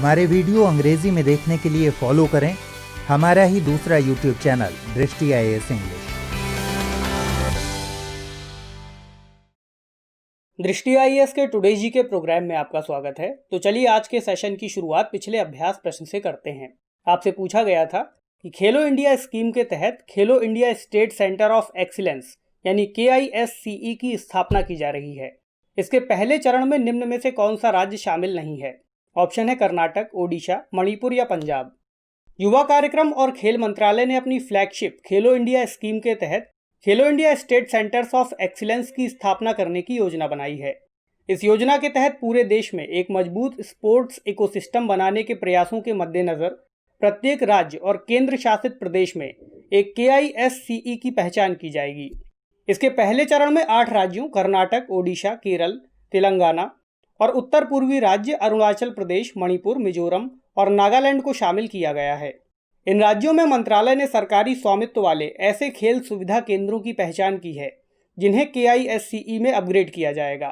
हमारे वीडियो अंग्रेजी में देखने के लिए फॉलो करें हमारा ही दूसरा यूट्यूब चैनल दृष्टि IAS इंग्लिश। दृष्टि IAS के टुडे जी के प्रोग्राम में आपका स्वागत है। तो चलिए आज के सेशन की शुरुआत पिछले अभ्यास प्रश्न से करते हैं। आपसे पूछा गया था कि खेलो इंडिया स्कीम के तहत खेलो India state centre of excellence यानी KISCE की स्थापना की जा रही है। इसके पहले चरण में निम्न में से कौन सा राज्य शामिल नहीं है? ऑप्शन है कर्नाटक, ओडिशा, मणिपुर या पंजाब। युवा कार्यक्रम और खेल मंत्रालय ने अपनी फ्लैगशिप खेलो इंडिया स्कीम के तहत खेलो India state centres of excellence की स्थापना करने की योजना बनाई है। इस योजना के तहत पूरे देश में एक मजबूत स्पोर्ट्स इकोसिस्टम बनाने के प्रयासों के मद्देनजर प्रत्येक राज्य और केंद्र शासित प्रदेश में एक KISCE की पहचान की जाएगी। इसके पहले चरण में 8 राज्यों कर्नाटक, ओडिशा, केरल, तेलंगाना और उत्तर पूर्वी राज्य अरुणाचल प्रदेश, मणिपुर, मिजोरम और नागालैंड को शामिल किया गया है। इन राज्यों में मंत्रालय ने सरकारी स्वामित्व वाले ऐसे खेल सुविधा केंद्रों की पहचान की है जिन्हें KISCE में अपग्रेड किया जाएगा।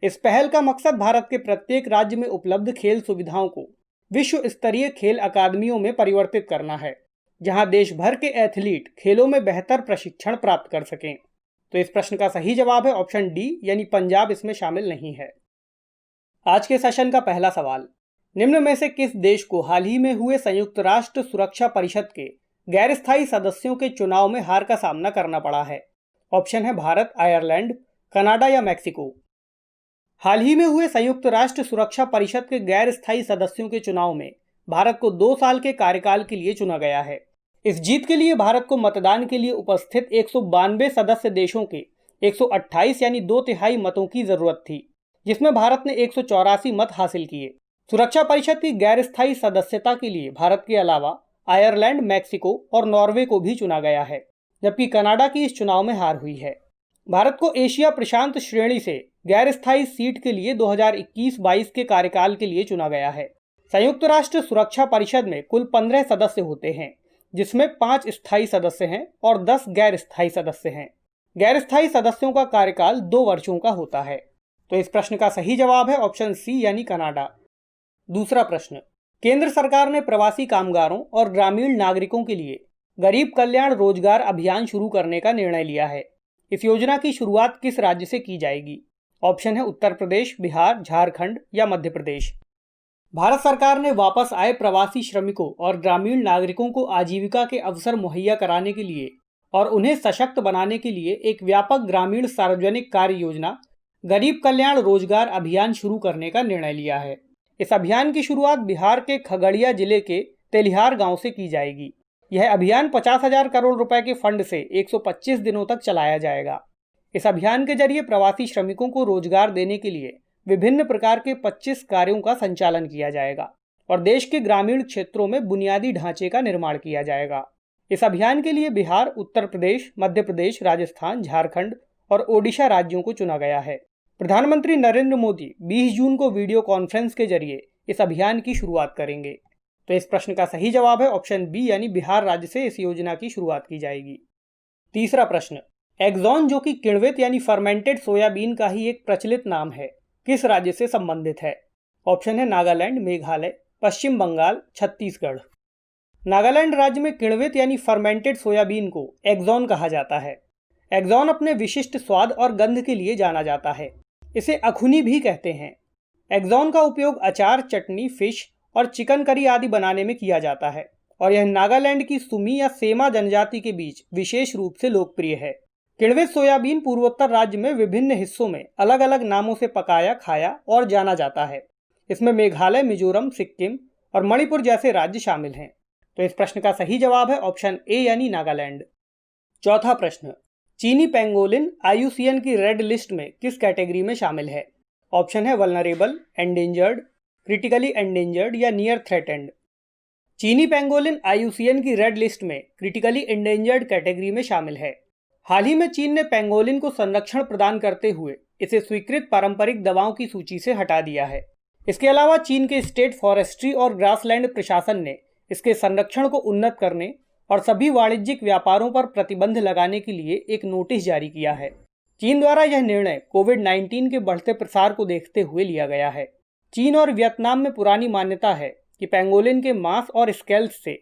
इस पहल का मकसद भारत के प्रत्येक राज्य में उपलब्ध खेल सुविधाओं को विश्व स्तरीय खेल अकादमियों में परिवर्तित करना है, जहां देश भर के एथलीट खेलों में बेहतर प्रशिक्षण प्राप्त कर सकें। तो इस प्रश्न का सही जवाब है ऑप्शन डी यानी पंजाब इसमें शामिल नहीं है। आज के सेशन का पहला सवाल, निम्न में से किस देश को हाल ही में हुए संयुक्त राष्ट्र सुरक्षा परिषद के गैर स्थायी सदस्यों के चुनाव में हार का सामना करना पड़ा है? ऑप्शन है भारत, आयरलैंड, कनाडा या मैक्सिको। हाल ही में हुए संयुक्त राष्ट्र सुरक्षा परिषद के गैर स्थायी सदस्यों के चुनाव में भारत को 2 साल के कार्यकाल के लिए चुना गया है। इस जीत के लिए भारत को मतदान के लिए उपस्थित 192 सदस्य देशों के 128 यानी 2/3 मतों की जरूरत थी, जिसमें भारत ने 184 मत हासिल किए। सुरक्षा परिषद की गैर स्थायी सदस्यता के लिए भारत के अलावा आयरलैंड, मैक्सिको और नॉर्वे को भी चुना गया है, जबकि कनाडा की इस चुनाव में हार हुई है। भारत को एशिया प्रशांत श्रेणी से गैर स्थायी सीट के लिए 2021-22 के कार्यकाल के लिए चुना गया है। संयुक्त राष्ट्र सुरक्षा परिषद में कुल 15 सदस्य होते हैं, जिसमें 5 स्थायी सदस्य हैं और 10 गैर स्थायी सदस्य हैं। गैर स्थायी सदस्यों का कार्यकाल 2 वर्षों का होता है। तो इस प्रश्न का सही जवाब है ऑप्शन सी यानी कनाडा। दूसरा प्रश्न, केंद्र सरकार ने प्रवासी कामगारों और ग्रामीण नागरिकों के लिए गरीब कल्याण रोजगार अभियान शुरू करने का निर्णय लिया है। इस योजना की शुरुआत किस राज्य से की जाएगी? ऑप्शन है उत्तर प्रदेश, बिहार, झारखंड या मध्य प्रदेश। भारत सरकार ने वापस आए प्रवासी श्रमिकों और ग्रामीण नागरिकों को आजीविका के अवसर मुहैया कराने के लिए और उन्हें सशक्त बनाने के लिए एक व्यापक ग्रामीण सार्वजनिक कार्य योजना गरीब कल्याण रोजगार अभियान शुरू करने का निर्णय लिया है। इस अभियान की शुरुआत बिहार के खगड़िया जिले के तेलिहार गांव से की जाएगी। यह अभियान 50,000 करोड़ रुपए के फंड से 125 दिनों तक चलाया जाएगा। इस अभियान के जरिए प्रवासी श्रमिकों को रोजगार देने के लिए विभिन्न प्रकार के 25 कार्यों का संचालन किया जाएगा और देश के ग्रामीण क्षेत्रों में बुनियादी ढांचे का निर्माण किया जाएगा। इस अभियान के लिए बिहार, उत्तर प्रदेश, मध्य प्रदेश, राजस्थान, झारखंड और ओडिशा राज्यों को चुना गया है। प्रधानमंत्री नरेंद्र मोदी 20 जून को वीडियो कॉन्फ्रेंस के जरिए इस अभियान की शुरुआत करेंगे। तो इस प्रश्न का सही जवाब है ऑप्शन बी यानी बिहार राज्य से इस योजना की शुरुआत की जाएगी। तीसरा प्रश्न, एक्सॉन जो कि किण्वित यानी फर्मेंटेड सोयाबीन का ही एक प्रचलित नाम है, किस राज्य से संबंधित है? ऑप्शन है नागालैंड, मेघालय, पश्चिम बंगाल, छत्तीसगढ़। नागालैंड राज्य में किण्वित यानी फर्मेंटेड सोयाबीन को एक्सॉन कहा जाता है। एक्सॉन अपने विशिष्ट स्वाद और गंध के लिए जाना जाता है। इसे अखुनी भी कहते हैं। एक्सॉन का उपयोग अचार, चटनी, फिश और चिकन करी आदि बनाने में किया जाता है और यह नागालैंड की सुमी या सेमा जनजाति के बीच विशेष रूप से लोकप्रिय है। किण्वित सोयाबीन पूर्वोत्तर राज्य में विभिन्न हिस्सों में अलग अलग नामों से पकाया, खाया और जाना जाता है। इसमें मेघालय, मिजोरम, सिक्किम और मणिपुर जैसे राज्य शामिल हैं। तो इस प्रश्न का सही जवाब है ऑप्शन ए यानी नागालैंड। चौथा प्रश्न, चीनी पेंगोलिन IUCN की रेड लिस्ट में किस कैटेगरी में शामिल है? ऑप्शन है वल्नरेबल, एंडेंजर्ड, क्रिटिकली एंडेंजर्ड या नियर थ्रेटेंड। चीनी पेंगोलिन IUCN की रेड लिस्ट में क्रिटिकली एंडेंजर्ड कैटेगरी में शामिल है। हाल ही में चीन ने पेंगोलिन को संरक्षण प्रदान करते हुए इसे स्वीकृत पारंपरिक दवाओं की सूची से हटा दिया है। इसके अलावा चीन के स्टेट फॉरेस्ट्री और ग्रासलैंड प्रशासन ने इसके संरक्षण को उन्नत करने और सभी वाणिज्यिक व्यापारों पर प्रतिबंध लगाने के लिए एक नोटिस जारी किया है। चीन द्वारा यह निर्णय कोविड-19 के बढ़ते प्रसार को देखते हुए लिया गया है। चीन और वियतनाम में पुरानी मान्यता है कि पेंगोलिन के मांस और स्केल्स से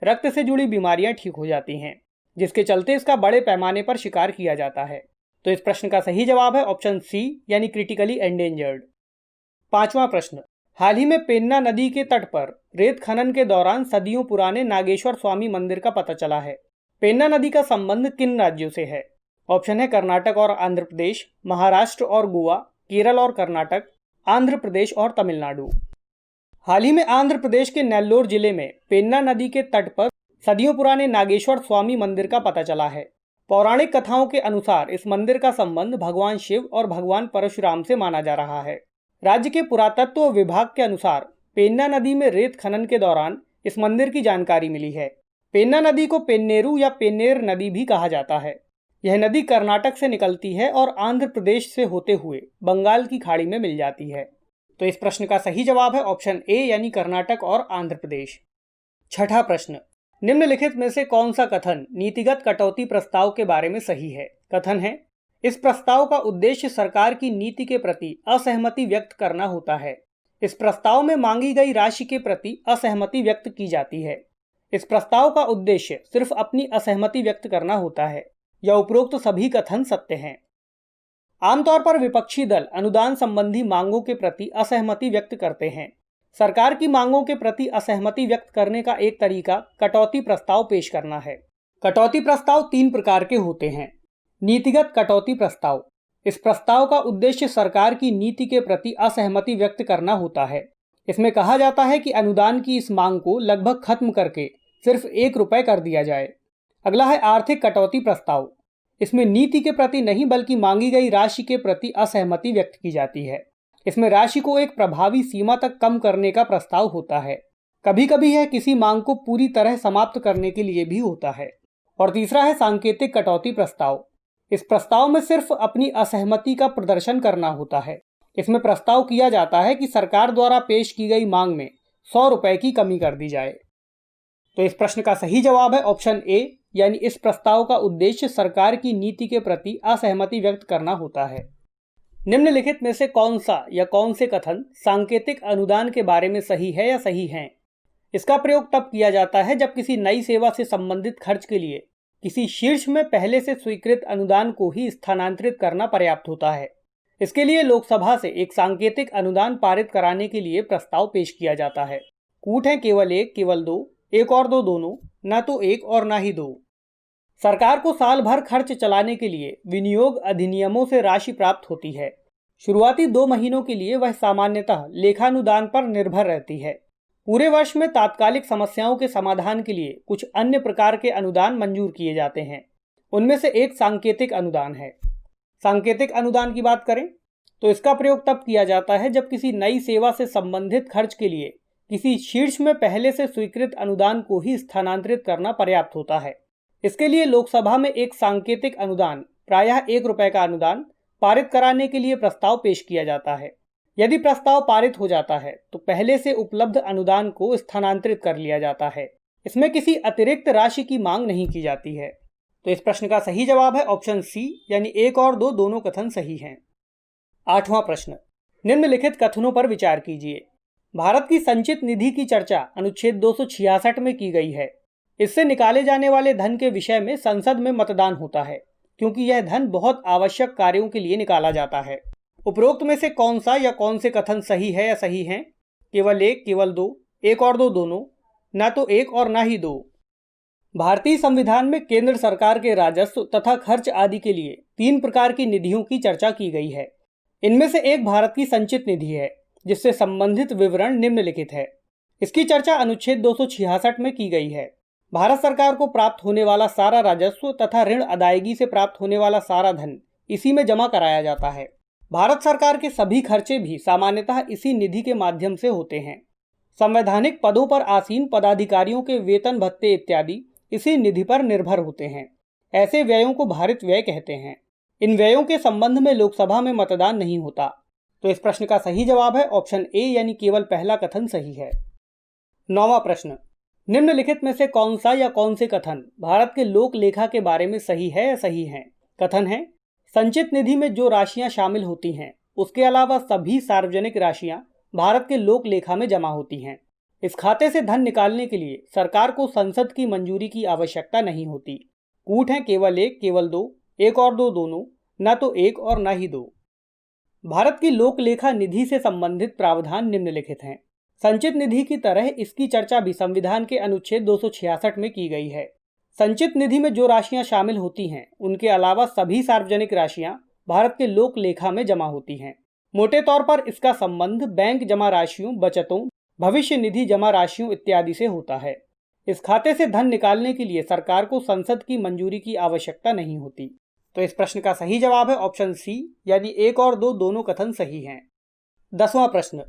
रक्त से जुड़ी बीमारियां ठीक हो जाती हैं, जिसके चलते इसका बड़े पैमाने पर शिकार किया जाता है। तो इस प्रश्न का सही जवाब है ऑप्शन सी यानी क्रिटिकली एंडेंजर्ड। पांचवा प्रश्न, हाल ही में पेन्ना नदी के तट पर रेत खनन के दौरान सदियों पुराने नागेश्वर स्वामी मंदिर का पता चला है। पेन्ना नदी का संबंध किन राज्यों से है? ऑप्शन है कर्नाटक और आंध्र प्रदेश, महाराष्ट्र और गोवा, केरल और कर्नाटक, आंध्र प्रदेश और तमिलनाडु। हाल ही में आंध्र प्रदेश के नेल्लोर जिले में पेन्ना नदी के तट पर सदियों पुराने नागेश्वर स्वामी मंदिर का पता चला है। पौराणिक कथाओं के अनुसार इस मंदिर का संबंध भगवान शिव और भगवान परशुराम से माना जा रहा है। राज्य के पुरातत्व विभाग के अनुसार पेन्ना नदी में रेत खनन के दौरान इस मंदिर की जानकारी मिली है। पेन्ना नदी को पेन्नेरू या पेन्नेर नदी भी कहा जाता है। यह नदी कर्नाटक से निकलती है और आंध्र प्रदेश से होते हुए बंगाल की खाड़ी में मिल जाती है। तो इस प्रश्न का सही जवाब है ऑप्शन ए यानी कर्नाटक और आंध्र प्रदेश। छठा प्रश्न, निम्नलिखित में से कौन सा कथन नीतिगत कटौती प्रस्ताव के बारे में सही है? कथन है, इस प्रस्ताव का उद्देश्य सरकार की नीति के प्रति असहमति व्यक्त करना होता है। इस प्रस्ताव में मांगी गई राशि के प्रति असहमति व्यक्त की जाती है। इस प्रस्ताव का उद्देश्य सिर्फ अपनी असहमति व्यक्त करना होता है। यह उपरोक्त सभी कथन सत्य हैं। आमतौर पर विपक्षी दल अनुदान संबंधी मांगों के प्रति असहमति व्यक्त करते हैं। सरकार की मांगों के प्रति असहमति व्यक्त करने का एक तरीका कटौती प्रस्ताव पेश करना है। कटौती प्रस्ताव 3 प्रकार के होते हैं। नीतिगत कटौती प्रस्ताव, इस प्रस्ताव का उद्देश्य सरकार की नीति के प्रति असहमति व्यक्त करना होता है। इसमें कहा जाता है कि अनुदान की इस मांग को लगभग खत्म करके सिर्फ 1 रुपये कर दिया जाए। अगला है आर्थिक कटौती प्रस्ताव। इसमें नीति के प्रति नहीं बल्कि मांगी गई राशि के प्रति असहमति व्यक्त की जाती है। इसमें राशि को एक प्रभावी सीमा तक कम करने का प्रस्ताव होता है। कभी कभी यह किसी मांग को पूरी तरह समाप्त करने के लिए भी होता है। और तीसरा है सांकेतिक कटौती प्रस्ताव। इस प्रस्ताव में सिर्फ अपनी असहमति का प्रदर्शन करना होता है। इसमें प्रस्ताव किया जाता है कि सरकार द्वारा पेश की गई मांग में 100 रुपये की कमी कर दी जाए। तो इस प्रश्न का सही जवाब है ऑप्शन ए यानी इस प्रस्ताव का उद्देश्य सरकार की नीति के प्रति असहमति व्यक्त करना होता है। निम्नलिखित में से कौन सा या कौन से कथन सांकेतिक अनुदान के बारे में सही है या सही हैं? इसका प्रयोग तब किया जाता है जब किसी नई सेवा से संबंधित खर्च के लिए किसी शीर्ष में पहले से स्वीकृत अनुदान को ही स्थानांतरित करना पर्याप्त होता है। इसके लिए लोकसभा से एक सांकेतिक अनुदान पारित कराने के लिए प्रस्ताव पेश किया जाता है। कूट है केवल 1, केवल 2, 1 और 2 दोनों, न तो 1 और न ही 2। सरकार को साल भर खर्च चलाने के लिए विनियोग अधिनियमों से राशि प्राप्त होती है। शुरुआती 2 महीनों के लिए वह सामान्यतः लेखानुदान पर निर्भर रहती है। पूरे वर्ष में तात्कालिक समस्याओं के समाधान के लिए कुछ अन्य प्रकार के अनुदान मंजूर किए जाते हैं। उनमें से एक सांकेतिक अनुदान है। सांकेतिक अनुदान की बात करें तो इसका प्रयोग तब किया जाता है जब किसी नई सेवा से संबंधित खर्च के लिए किसी शीर्ष में पहले से स्वीकृत अनुदान को ही स्थानांतरित करना पर्याप्त होता है। इसके लिए लोकसभा में एक सांकेतिक अनुदान, प्रायः 1 रुपये का अनुदान पारित कराने के लिए प्रस्ताव पेश किया जाता है। यदि प्रस्ताव पारित हो जाता है तो पहले से उपलब्ध अनुदान को स्थानांतरित कर लिया जाता है। इसमें किसी अतिरिक्त राशि की मांग नहीं की जाती है। तो इस प्रश्न का सही जवाब है ऑप्शन सी यानी 1 और 2 दोनों कथन सही हैं। 8वां प्रश्न, निम्नलिखित कथनों पर विचार कीजिए। भारत की संचित निधि की चर्चा अनुच्छेद 266 में की गई है। इससे निकाले जाने वाले धन के विषय में संसद में मतदान होता है, क्योंकि यह धन बहुत आवश्यक कार्यों के लिए निकाला जाता है। उपरोक्त में से कौन सा या कौन से कथन सही है या सही हैं? केवल 1, केवल 2, 1 और 2 दोनों, न तो 1 और न ही 2। भारतीय संविधान में केंद्र सरकार के राजस्व तथा खर्च आदि के लिए 3 प्रकार की निधियों की चर्चा की गई है। इनमें से एक भारत की संचित निधि है, जिससे संबंधित विवरण निम्नलिखित है। इसकी चर्चा अनुच्छेद 266 में की गई है। भारत सरकार को प्राप्त होने वाला सारा राजस्व तथा ऋण अदायगी से प्राप्त होने वाला सारा धन इसी में जमा कराया जाता है। भारत सरकार के सभी खर्चे भी सामान्यतः इसी निधि के माध्यम से होते हैं। संवैधानिक पदों पर आसीन पदाधिकारियों के वेतन भत्ते इत्यादि इसी निधि पर निर्भर होते हैं। ऐसे व्ययों को भारित व्यय कहते हैं। इन व्ययों के संबंध में लोकसभा में मतदान नहीं होता। तो इस प्रश्न का सही जवाब है ऑप्शन ए यानी केवल पहला कथन सही है। 9वां प्रश्न, निम्नलिखित में से कौन सा या कौन से कथन भारत के लोक लेखा के बारे में सही है या सही हैं? कथन है, संचित निधि में जो राशियां शामिल होती हैं उसके अलावा सभी सार्वजनिक राशियां भारत के लोक लेखा में जमा होती हैं। इस खाते से धन निकालने के लिए सरकार को संसद की मंजूरी की आवश्यकता नहीं होती। कूट है केवल एक, केवल दो, एक और दो दोनों, न तो एक और न ही दो। भारत की लोक लेखा निधि से संबंधित प्रावधान निम्नलिखित हैं। संचित निधि की तरह इसकी चर्चा भी संविधान के अनुच्छेद 266 में की गई है। संचित निधि में जो राशियां शामिल होती हैं, उनके अलावा सभी सार्वजनिक राशियां भारत के लोक लेखा में जमा होती हैं। मोटे तौर पर इसका संबंध बैंक जमा राशियों, बचतों, भविष्य निधि जमा राशियों इत्यादि से होता है। इस खाते से धन निकालने के लिए सरकार को संसद की मंजूरी की आवश्यकता नहीं होती। तो इस प्रश्न का सही जवाब है ऑप्शन सी, यानी एक और दो दोनों कथन सही हैं। 10वां प्रश्न,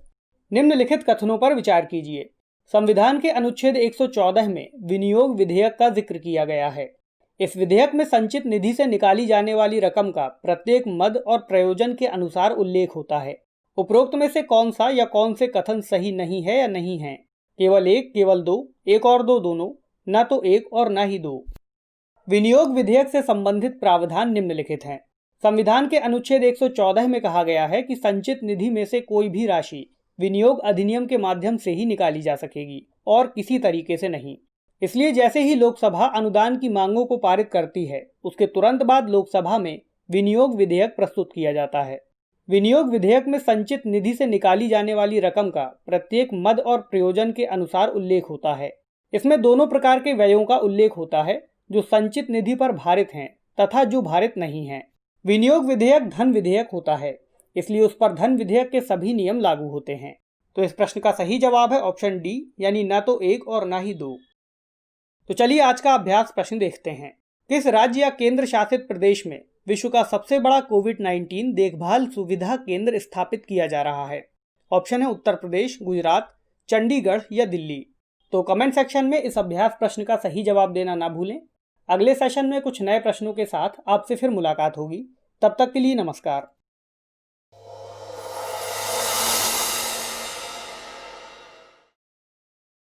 निम्नलिखित कथनों पर विचार कीजिए। संविधान के अनुच्छेद 114 में विनियोग विधेयक का जिक्र किया गया है। इस विधेयक में संचित निधि से निकाली जाने वाली रकम का प्रत्येक मद और प्रयोजन के अनुसार उल्लेख होता है। उपरोक्त में से कौन सा या कौन से कथन सही नहीं है या नहीं है? केवल एक, केवल दो, एक और दो दोनों, न तो एक और न ही दो। विनियोग विधेयक से संबंधित प्रावधान निम्नलिखित हैं। संविधान के अनुच्छेद 114 में कहा गया है कि संचित निधि में से कोई भी राशि विनियोग अधिनियम के माध्यम से ही निकाली जा सकेगी और किसी तरीके से नहीं। इसलिए जैसे ही लोकसभा अनुदान की मांगों को पारित करती है, उसके तुरंत बाद लोकसभा में विनियोग विधेयक प्रस्तुत किया जाता है। विनियोग विधेयक में संचित निधि से निकाली जाने वाली रकम का प्रत्येक मद और प्रयोजन के अनुसार उल्लेख होता है। इसमें दोनों प्रकार के व्ययों का उल्लेख होता है, जो संचित निधि पर भारित हैं तथा जो भारित नहीं हैं। विनियोग विधेयक धन विधेयक होता है, इसलिए उस पर धन विधेयक के सभी नियम लागू होते हैं। तो इस प्रश्न का सही जवाब है ऑप्शन डी, यानी न तो एक और न ही दो। तो चलिए आज का अभ्यास प्रश्न देखते हैं। किस राज्य या केंद्र शासित प्रदेश में विश्व का सबसे बड़ा कोविड-19 देखभाल सुविधा केंद्र स्थापित किया जा रहा है? ऑप्शन है उत्तर प्रदेश, गुजरात, चंडीगढ़ या दिल्ली। तो कमेंट सेक्शन में इस अभ्यास प्रश्न का सही जवाब देना ना भूलें। अगले सेशन में कुछ नए प्रश्नों के साथ आपसे फिर मुलाकात होगी। तब तक के लिए नमस्कार।